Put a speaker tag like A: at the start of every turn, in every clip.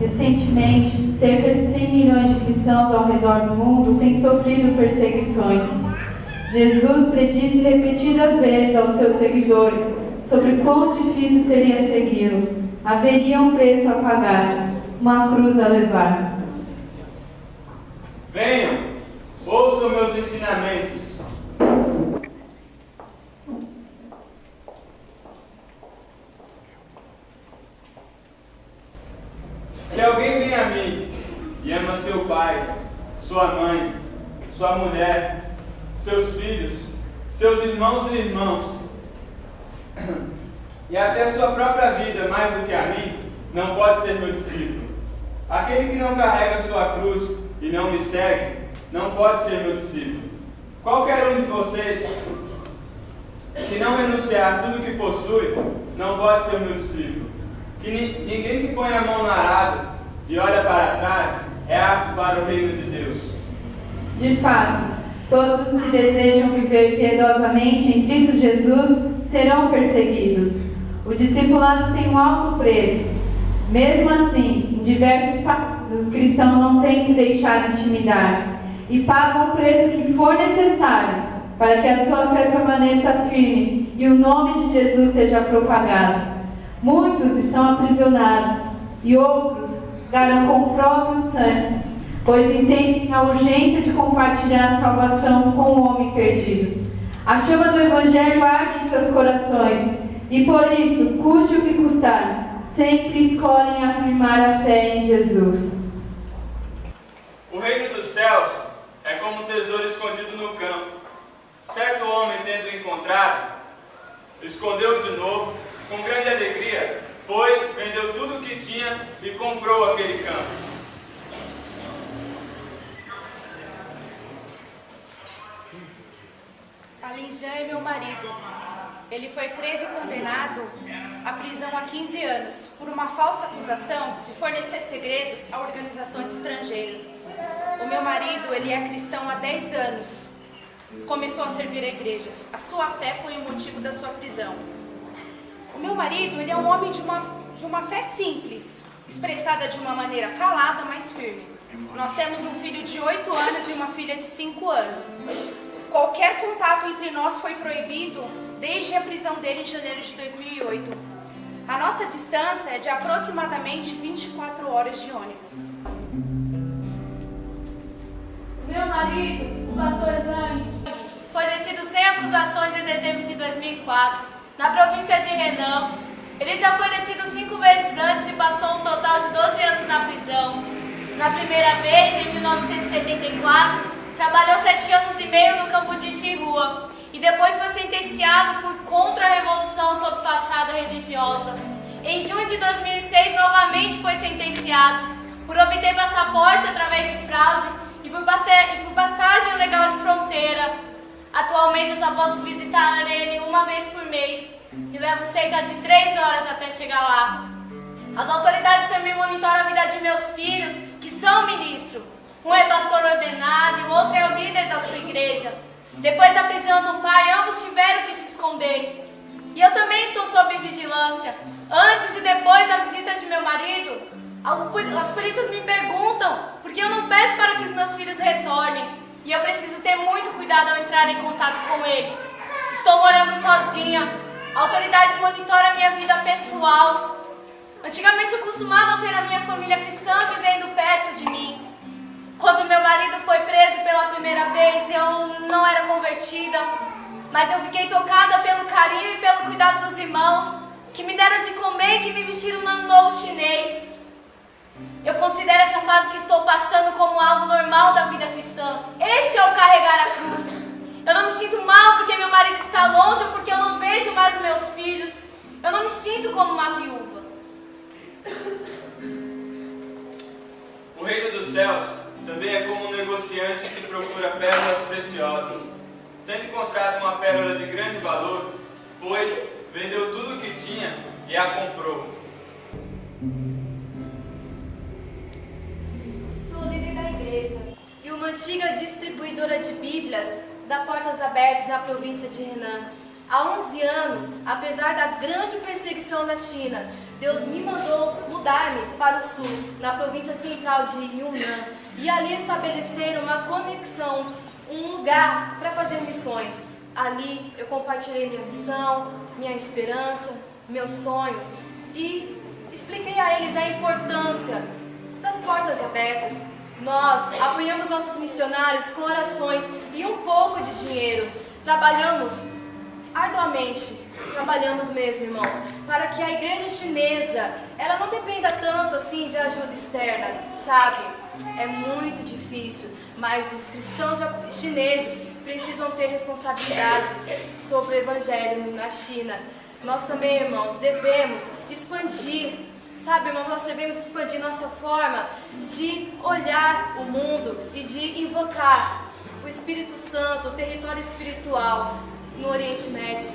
A: Recentemente, cerca de 100 milhões de cristãos ao redor do mundo têm sofrido perseguições. Jesus predisse repetidas vezes aos seus seguidores sobre quão difícil seria segui-lo. Haveria um preço a pagar, uma cruz a levar.
B: Venham, ouçam meus ensinamentos. Se alguém vem a mim e ama seu pai, sua mãe, sua mulher, seus filhos, seus irmãos e irmãs, e até sua própria vida mais do que a mim, não pode ser meu discípulo. Aquele que não carrega sua cruz e não me segue, não pode ser meu discípulo. Qualquer um de vocês que não renunciar tudo que possui, não pode ser meu discípulo. Ninguém que põe a mão no arado e olha para trás é apto para o reino de Deus.
A: De fato, todos os que desejam viver piedosamente em Cristo Jesus serão perseguidos. O discipulado tem um alto preço. Mesmo assim, em diversos países, os cristãos não têm se deixado intimidar e pagam o preço que for necessário para que a sua fé permaneça firme e o nome de Jesus seja propagado. Muitos estão aprisionados e outros pagaram com o próprio sangue, pois entendem a urgência de compartilhar a salvação com o homem perdido. A chama do Evangelho arde em seus corações e por isso, custe o que custar, sempre escolhem afirmar a fé em Jesus.
B: O reino dos céus é como um tesouro escondido no campo. Certo homem, tendo encontrado, escondeu de novo, com grande alegria, foi, vendeu tudo o que tinha e comprou aquele campo.
C: Alinjan é meu marido. Ele foi preso e condenado à prisão há 15 anos por uma falsa acusação de fornecer segredos a organizações estrangeiras. O meu marido, ele é cristão há 10 anos. Começou a servir a igreja. A sua fé foi o motivo da sua prisão. O meu marido, ele é um homem de uma fé simples, expressada de uma maneira calada, mas firme. Nós temos um filho de 8 anos e uma filha de 5 anos. Qualquer contato entre nós foi proibido desde a prisão dele em janeiro de 2008. A nossa distância é de aproximadamente 24 horas de ônibus.
D: Meu marido, o pastor Zang, foi detido sem acusações em dezembro de 2004, na província de Renan. Ele já foi detido 5 vezes antes e passou um total de 12 anos na prisão. Na primeira vez, em 1974, trabalhou 7 anos e meio no campo de Chirrua e depois foi sentenciado por contra-revolução sob fachada religiosa. Em junho de 2006, novamente foi sentenciado por obter passaporte através de fraude e por passagem ilegal de fronteira. Atualmente eu só posso visitar ele uma vez por mês e levo cerca de 3 horas até chegar lá. As autoridades também monitoram a vida de meus filhos, que são ministros. Um é pastor ordenado e o outro é o líder da sua igreja. Depois da prisão do pai, ambos tiveram que se esconder. E eu também estou sob vigilância. Antes e depois da visita de meu marido, as polícias me perguntam por que eu não peço para que os meus filhos retornem. E eu preciso ter muito cuidado ao entrar em contato com eles. Estou morando sozinha. A autoridade monitora a minha vida pessoal. Antigamente eu costumava ter a minha família cristã vivendo perto de mim. Quando meu marido foi preso pela primeira vez, eu não era convertida, mas eu fiquei tocada pelo carinho e pelo cuidado dos irmãos, que me deram de comer e que me vestiram no ano novo chinês. Eu considero essa fase que estou passando como algo normal da vida cristã. Este é o carregar a cruz. Eu não me sinto mal porque meu marido está longe ou porque eu não vejo mais os meus filhos. Eu não me sinto como uma viúva.
B: O reino dos céus também é como um negociante que procura pérolas preciosas. Tendo encontrado uma pérola de grande valor, foi, vendeu tudo o que tinha e a comprou.
C: Sou líder da igreja e uma antiga distribuidora de Bíblias da Portas Abertas na província de Henan. Há 11 anos, apesar da grande perseguição na China,
E: Deus me mandou mudar-me para o sul, na província central de Yunnan, e ali estabelecer uma conexão, um lugar para fazer missões. Ali eu compartilhei minha missão, minha esperança, meus sonhos e expliquei a eles a importância das portas abertas. Nós apoiamos nossos missionários com orações e um pouco de dinheiro. Trabalhamos arduamente, trabalhamos mesmo, irmãos, para que a igreja chinesa, ela não dependa tanto assim de ajuda externa, sabe? É muito difícil, mas os cristãos chineses precisam ter responsabilidade sobre o evangelho na China. Nós também, irmãos, devemos expandir, sabe, irmãos, nós devemos expandir nossa forma de olhar o mundo e de invocar o Espírito Santo, o território espiritual no Oriente Médio.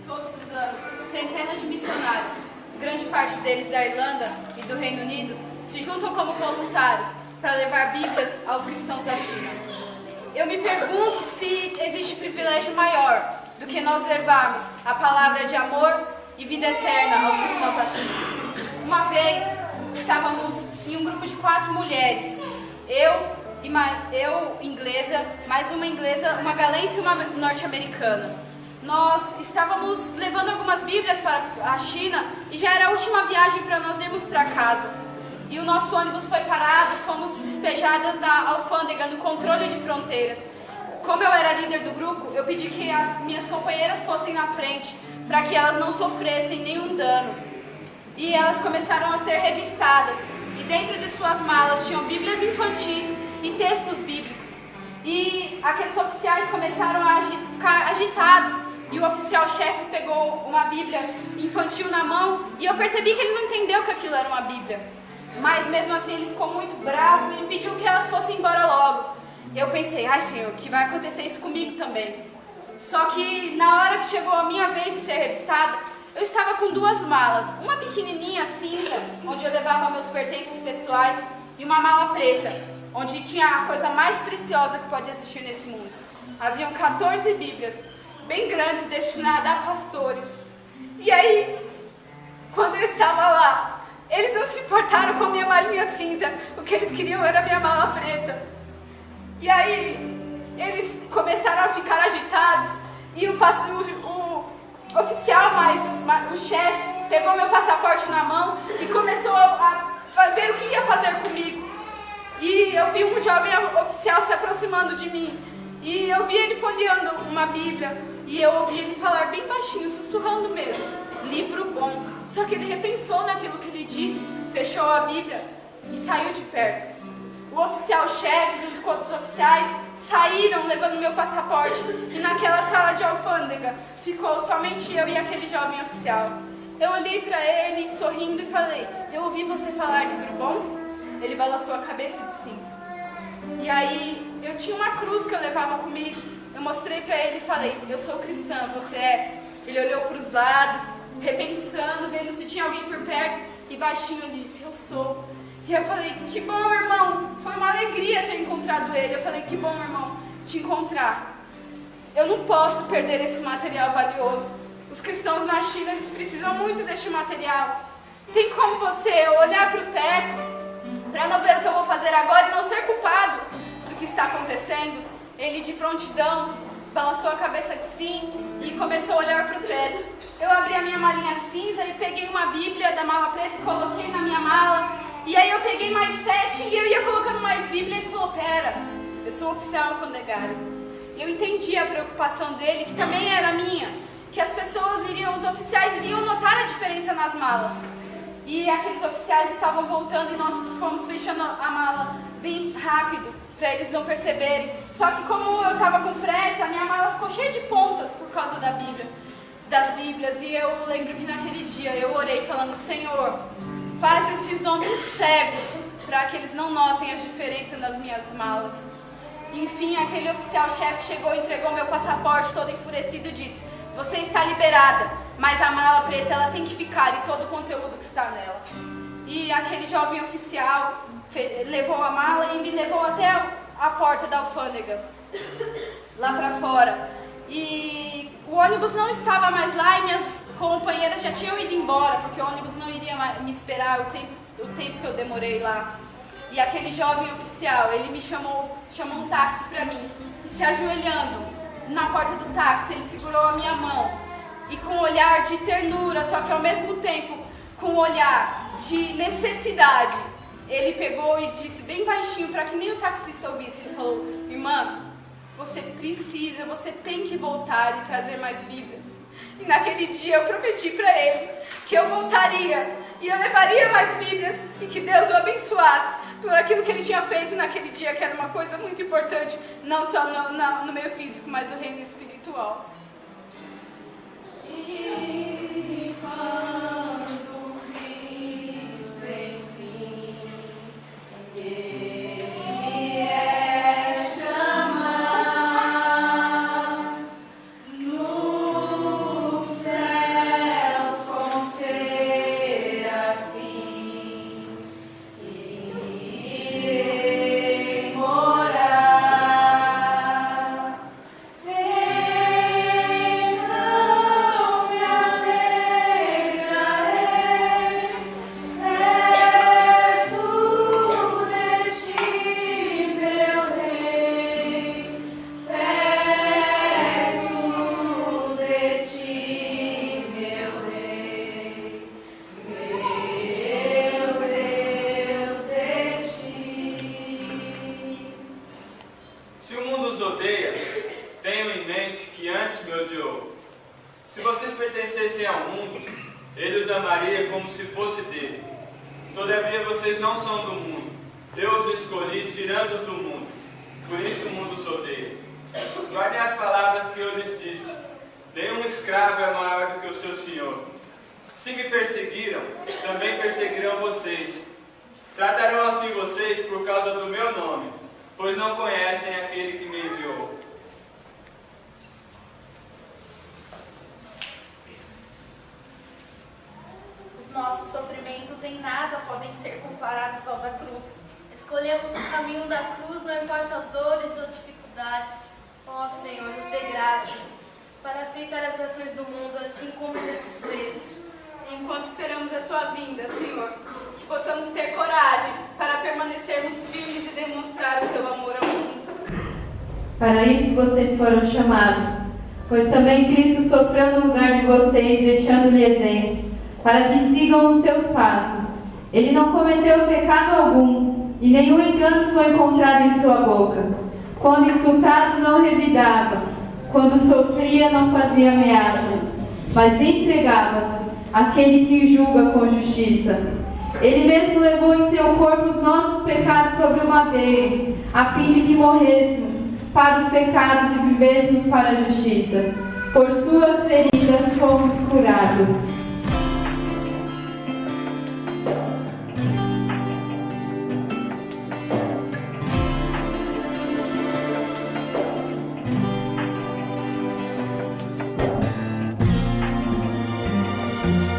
C: Todos os anos, centenas de missionários, grande parte deles da Irlanda e do Reino Unido, se juntam como voluntários para levar Bíblias aos cristãos da China. Eu me pergunto se existe privilégio maior do que nós levarmos a palavra de amor e vida eterna aos cristãos da China. Uma vez, estávamos em um grupo de 4 mulheres, eu, inglesa, mais uma inglesa, uma galense e uma norte-americana. Nós estávamos levando algumas Bíblias para a China e já era a última viagem para nós irmos para casa. E o nosso ônibus foi parado, fomos despejadas da alfândega no controle de fronteiras. Como eu era líder do grupo, eu pedi que as minhas companheiras fossem na frente para que elas não sofressem nenhum dano. E elas começaram a ser revistadas. E dentro de suas malas tinham Bíblias infantis e textos bíblicos. E aqueles oficiais começaram a ficar agitados. E o oficial-chefe pegou uma Bíblia infantil na mão e eu percebi que ele não entendeu que aquilo era uma Bíblia. Mas mesmo assim ele ficou muito bravo e pediu que elas fossem embora logo. Eu pensei, ai Senhor, que vai acontecer isso comigo também. Só que na hora que chegou a minha vez de ser revistada, eu estava com 2 malas. Uma pequenininha cinza, onde eu levava meus pertences pessoais, e uma mala preta, onde tinha a coisa mais preciosa que pode existir nesse mundo. Haviam 14 Bíblias, bem grandes, destinadas a pastores. E aí, quando eu estava lá, eles não se importaram com a minha malinha cinza, o que eles queriam era a minha mala preta. E aí, eles começaram a ficar agitados, e o oficial, o chefe, pegou meu passaporte na mão e começou a ver o que ia fazer comigo. E eu vi um jovem oficial se aproximando de mim, e eu vi ele folheando uma Bíblia, e eu ouvi ele falar bem baixinho, sussurrando mesmo, livro bom. Só que ele repensou naquilo que ele disse, fechou a Bíblia e saiu de perto. O oficial-chefe, junto com outros oficiais, saíram levando meu passaporte, e naquela sala de alfândega ficou somente eu e aquele jovem oficial. Eu olhei para ele, sorrindo, e falei, eu ouvi você falar livro bom? Ele balançou a cabeça e disse sim. E aí, eu tinha uma cruz que eu levava comigo, eu mostrei para ele e falei, eu sou cristã, você é? Ele olhou para os lados, repensando, vendo se tinha alguém por perto, e baixinho ele disse, eu sou. E eu falei, que bom, irmão, foi uma alegria ter encontrado ele. Eu falei, que bom, irmão, te encontrar. Eu não posso perder esse material valioso. Os cristãos na China, eles precisam muito deste material. Tem como você olhar para o teto, para não ver o que eu vou fazer agora e não ser culpado do que está acontecendo? Ele, de prontidão, balançou a cabeça que sim e começou a olhar para o teto. Eu abri a minha malinha cinza e peguei uma Bíblia da mala preta e coloquei na minha mala. E aí eu peguei mais 7 e eu ia colocando mais Bíblia e ele falou, pera, eu sou oficial alfandegário. E eu entendi a preocupação dele, que também era minha, que as pessoas os oficiais iriam notar a diferença nas malas. E aqueles oficiais estavam voltando e nós fomos fechando a mala bem rápido, para eles não perceberem. Só que como eu estava com pressa, a minha mala ficou cheia de pontas por causa das Bíblias. E eu lembro que naquele dia eu orei falando, Senhor, faz esses homens cegos para que eles não notem as diferenças nas minhas malas. Enfim, aquele oficial-chefe chegou e entregou meu passaporte todo enfurecido e disse, você está liberada, mas a mala preta ela tem que ficar e todo o conteúdo que está nela. E aquele jovem oficial levou a mala e me levou até a porta da alfândega, lá para fora. E O ônibus não estava mais lá e minhas companheiras já tinham ido embora, porque o ônibus não iria me esperar o tempo que eu demorei lá. E aquele jovem oficial, ele me chamou um táxi para mim. E se ajoelhando na porta do táxi, ele segurou a minha mão. E com um olhar de ternura, só que ao mesmo tempo com um olhar de necessidade, ele pegou e disse bem baixinho, para que nem o taxista ouvisse, ele falou: irmã, você tem que voltar e trazer mais Bíblias. E naquele dia eu prometi para ele que eu voltaria e eu levaria mais Bíblias e que Deus o abençoasse por aquilo que ele tinha feito naquele dia, que era uma coisa muito importante, não só no meio físico, mas no reino espiritual. E quando Cristo enfim me chamar nos céus com serafins, irei morar. Então me alegrarei perto de ti, meu Rei, perto de ti, meu Rei, meu Deus de ti.
B: Se o mundo os odeia, tenham em mente que antes me odiou. Se vocês pertencessem ao mundo, ele os amaria como se fosse dele. Todavia vocês não são do mundo. Eu os escolhi tirando-os do mundo. Por isso o mundo os odeia. Guardem as palavras que eu lhes disse. Nenhum escravo é maior do que o seu senhor. Se me perseguiram, também perseguirão vocês. Tratarão assim vocês por causa do meu nome, pois não conhecem aquele que me enviou.
C: Os nossos sofrimentos em nada podem ser comparados ao da cruz.
D: Escolhemos o caminho da cruz, não importa as dores ou dificuldades.
E: Ó Senhor, nos dê graça para aceitar as ações do mundo assim como Jesus fez.
C: E enquanto esperamos a tua vinda, Senhor, que possamos ter coragem para permanecermos firmes e demonstrar o teu amor ao mundo.
A: Para isso vocês foram chamados, pois também Cristo sofreu no lugar de vocês, deixando-lhe exemplo, para que sigam os seus passos. Ele não cometeu pecado algum, e nenhum engano foi encontrado em sua boca. Quando insultado, não revidava. Quando sofria, não fazia ameaças, mas entregava-se àquele que julga com justiça. Ele mesmo levou em seu corpo os nossos pecados sobre o madeiro, a fim de que morrêssemos para os pecados e vivêssemos para a justiça. Por suas feridas fomos curados.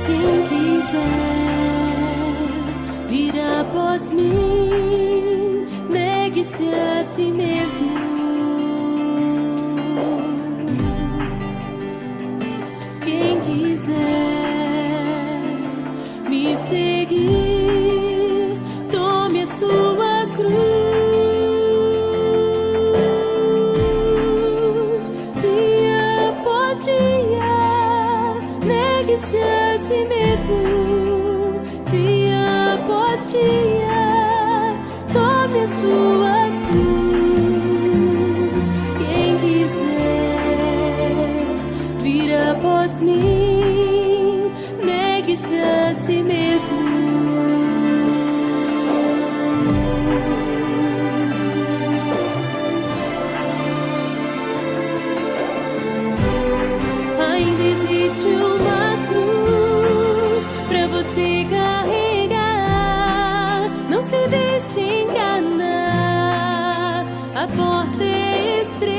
F: Quem quiser vir após mim, negue-se a si mesmo. Quem quiser me seguir, tome a sua cruz. Dia após dia, negue-se a si mesmo. Dia após dia, tome a sua cruz. Quem quiser vir após mim, negue-se a si mesmo. Ainda existe uma cruz pra você carregar. Não se deixe enganar, a porta é estreita,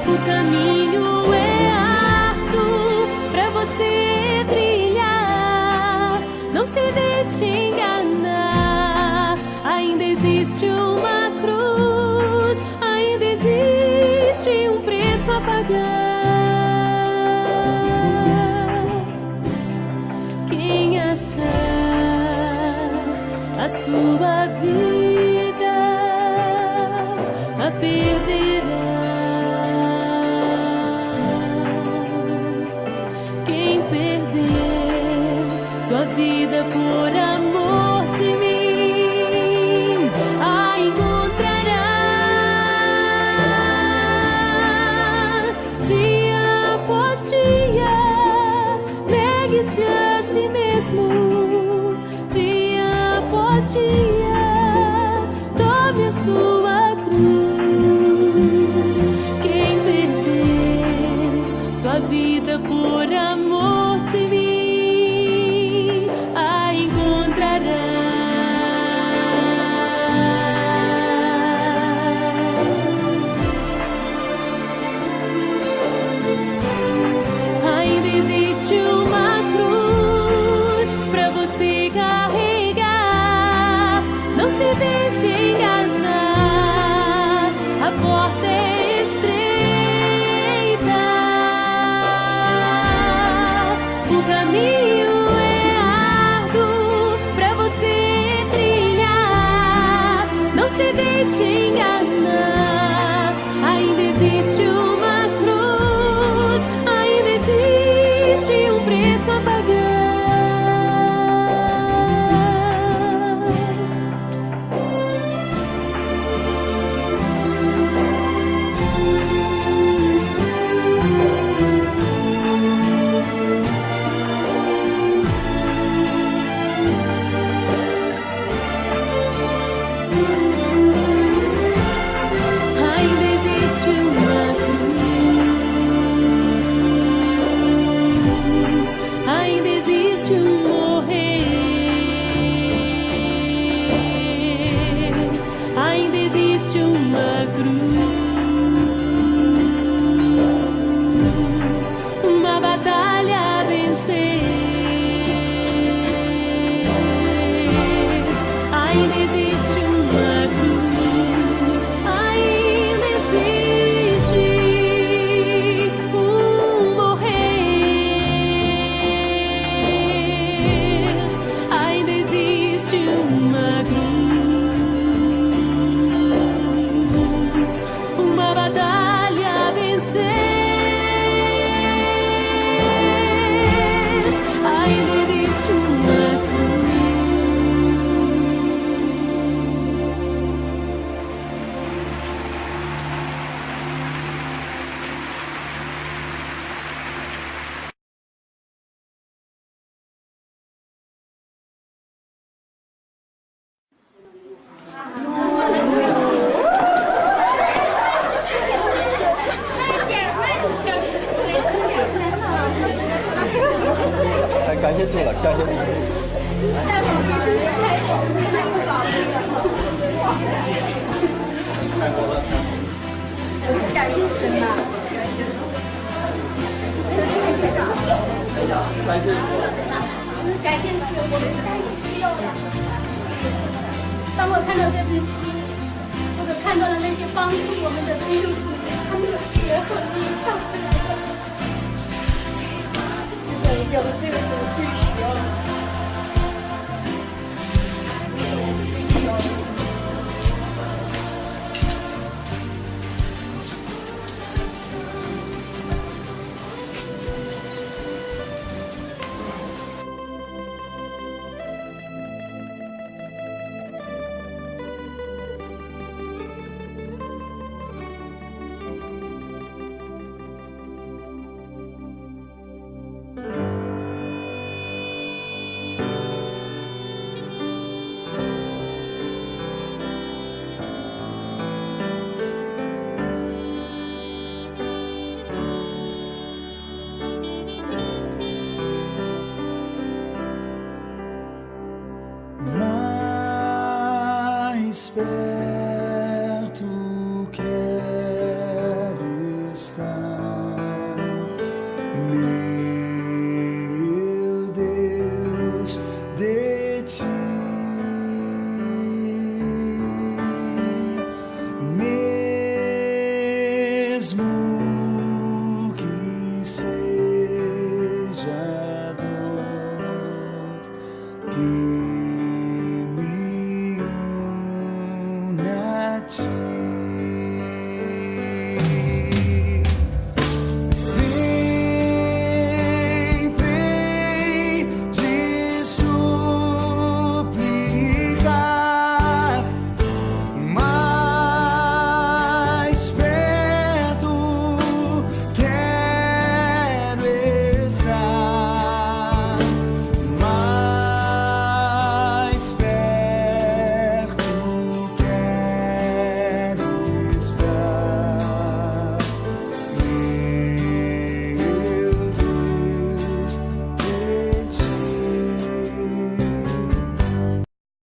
F: o caminho é árduo pra você trilhar. Não se deixe enganar, ainda existe uma cruz, ainda existe quem achar a sua vida a perderá. Quem perder sua vida por amor de mim a encontrará. Dia após dia, negue-se a si mesmo. Dia após dia, tome a sua cruz. Quem perder sua vida por amor de mim a encontrará. Ainda existe uma cruz pra você carregar. Não se deixe enganar, a porta é estreita, o caminho é árduo pra você trilhar. Não se deixe enganar, ainda existe uma cruz, ainda existe um preço a pagar. Ainda existe uma cruz, ainda existe um morrer, ainda existe uma cruz, uma batalha a vencer. Ainda existe uma cruz, ainda existe um morrer, ainda existe uma cruz, uma batalha a vencer. Ainda existe uma cruz.
G: 当我看到这本书，我可看到了那些帮助我们的基督徒，他们的血和力量回来了。就是有了这个时候去使用。
H: Mais perto quero estar, meu Deus, de ti. Mesmo que seja dor, que